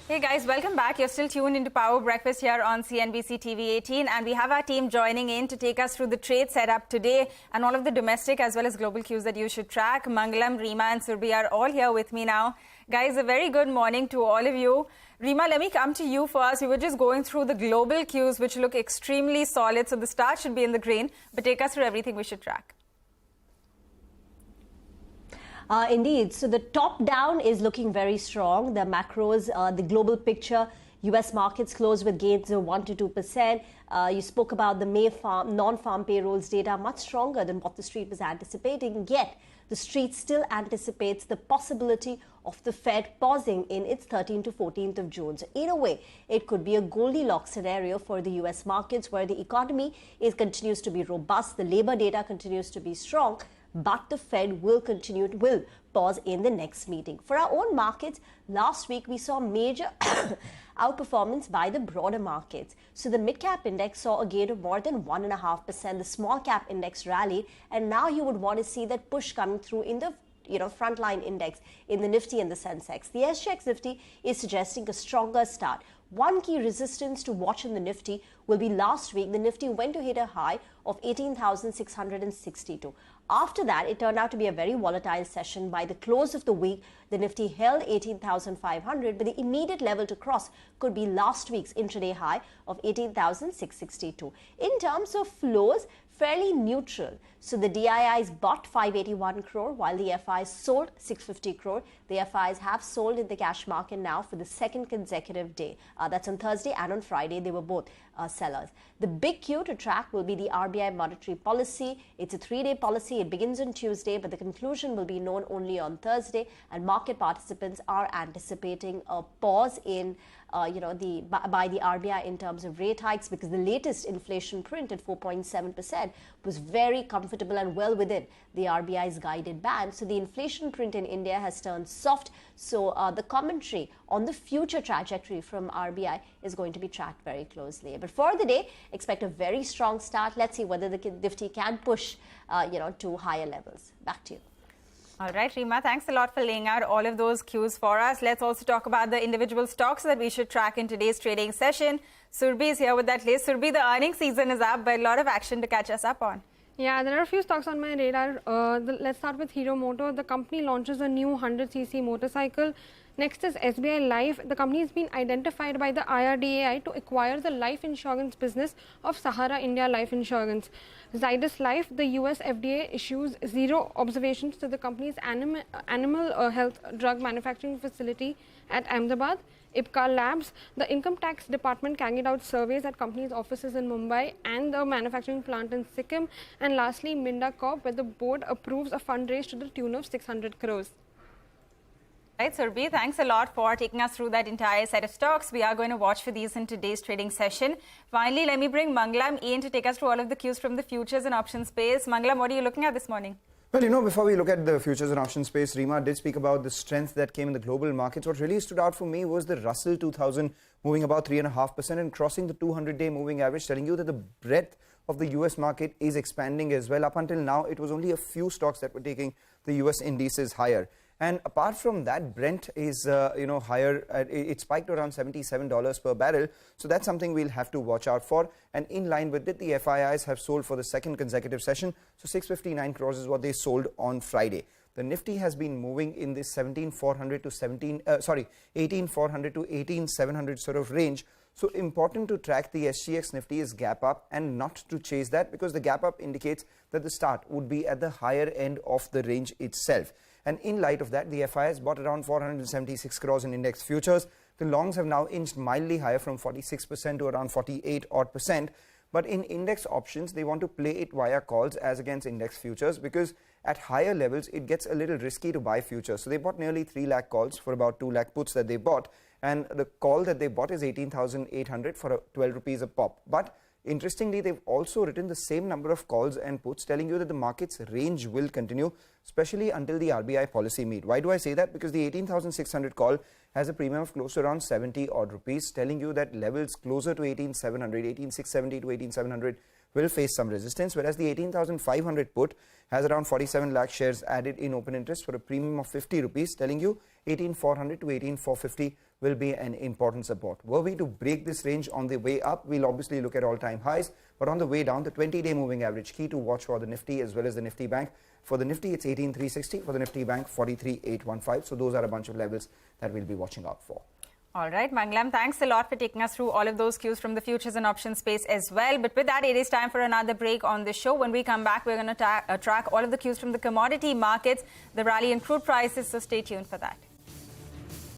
Hey guys, welcome back. You're still tuned into Power Breakfast here on CNBC-TV18, and we have our team joining in to take us through the trade setup today and all of the domestic as well as global cues that you should track. Mangalam, Reema and Surbi are all here with me now. Guys, a very good morning to all of you. Reema, let me come to you first. We were just going through the global cues which look extremely solid, so the start should be in the green, but take us through everything we should track. Indeed. So the top down is looking very strong. The macros, the global picture, U.S. markets closed with gains of 1 to 2%. You spoke about the May non-farm payrolls data, much stronger than what the street was anticipating. Yet the street still anticipates the possibility of the Fed pausing in its 13th to 14th of June. So in a way, it could be a Goldilocks scenario for the U.S. markets, where the economy continues to be robust, the labor data continues to be strong, but the Fed will pause in the next meeting. For our own markets, last week we saw major outperformance by the broader markets. So the mid-cap index saw a gain of more than 1.5%. The small-cap index rallied, and now you would want to see that push coming through in the frontline index in the Nifty and the sensex. The SGX Nifty is suggesting a stronger start. One key resistance to watch in the Nifty will be last week. The Nifty went to hit a high of 18,662. After that, it turned out to be a very volatile session. By the close of the week, the Nifty held 18,500, but the immediate level to cross could be last week's intraday high of 18,662. In terms of flows, fairly neutral. So the DIIs bought 581 crore while the FIs sold 650 crore. The FIs have sold in the cash market now for the second consecutive day. That's on Thursday and on Friday. They were both sellers. The big cue to track will be the RBI monetary policy. It's a 3-day policy. It begins on Tuesday, but the conclusion will be known only on Thursday. And market participants are anticipating a pause in by the RBI in terms of rate hikes, because the latest inflation print at 4.7% was very comfortable and well within the RBI's guided band. So the inflation print in India has turned soft. So the commentary on the future trajectory from RBI is going to be tracked very closely. But for the day, expect a very strong start. Let's see whether the Nifty can push to higher levels. Back to you. All right, Reema, thanks a lot for laying out all of those cues for us. Let's also talk about the individual stocks that we should track in today's trading session. Surbi is here with that list. Surbi, the earnings season is up, but a lot of action to catch us up on. Yeah, there are a few stocks on my radar. Let's start with Hero Motor. The company launches a new 100cc motorcycle. Next is SBI Life. The company has been identified by the IRDAI to acquire the life insurance business of Sahara India Life Insurance. Zydus Life, the US FDA issues 0 observations to the company's animal health drug manufacturing facility at Ahmedabad. Ipca Labs, the income tax department carried out surveys at company's offices in Mumbai and the manufacturing plant in Sikkim. And lastly, Minda Corp, where the board approves a fundraise to the tune of 600 crores. Right, Surbi, thanks a lot for taking us through that entire set of stocks. We are going to watch for these in today's trading session. Finally, let me bring Mangalam in to take us through all of the cues from the futures and options space. Mangalam, what are you looking at this morning? Well, before we look at the futures and options space, Reema did speak about the strength that came in the global markets. What really stood out for me was the Russell 2000 moving about 3.5% and crossing the 200-day moving average, telling you that the breadth of the US market is expanding as well. Up until now, it was only a few stocks that were taking the US indices higher. And apart from that, Brent is, higher. It spiked around $77 per barrel. So that's something we'll have to watch out for. And in line with it, the FIIs have sold for the second consecutive session. So 659 crores is what they sold on Friday. The Nifty has been moving in this 18,400 to 18,700 sort of range. So important to track the SGX Nifty is gap up and not to chase that, because the gap up indicates that the start would be at the higher end of the range itself. And in light of that, the FIs bought around 476 crores in index futures. The longs have now inched mildly higher from 46% to around 48 odd percent. But in index options, they want to play it via calls as against index futures, because at higher levels, it gets a little risky to buy futures. So they bought nearly 3 lakh calls for about 2 lakh puts that they bought. And the call that they bought is 18,800 for 12 rupees a pop. But interestingly, they've also written the same number of calls and puts, telling you that the market's range will continue, especially until the RBI policy meet. Why do I say that? Because the 18,600 call has a premium of close to around 70 odd rupees, telling you that levels closer to 18,700, 18,670 to 18,700 will face some resistance, whereas the 18,500 put has around 47 lakh shares added in open interest for a premium of 50 rupees, telling you 18,400 to 18,450 will be an important support. Were we to break this range on the way up, we'll obviously look at all-time highs, but on the way down, the 20-day moving average, key to watch for the Nifty as well as the Nifty Bank. For the Nifty, it's 18,360. For the Nifty Bank, 43,815. So those are a bunch of levels that we'll be watching out for. All right, Mangalam, thanks a lot for taking us through all of those cues from the futures and options space as well. But with that, it is time for another break on the show. When we come back, we're going to track all of the cues from the commodity markets, the rally in crude prices, so stay tuned for that.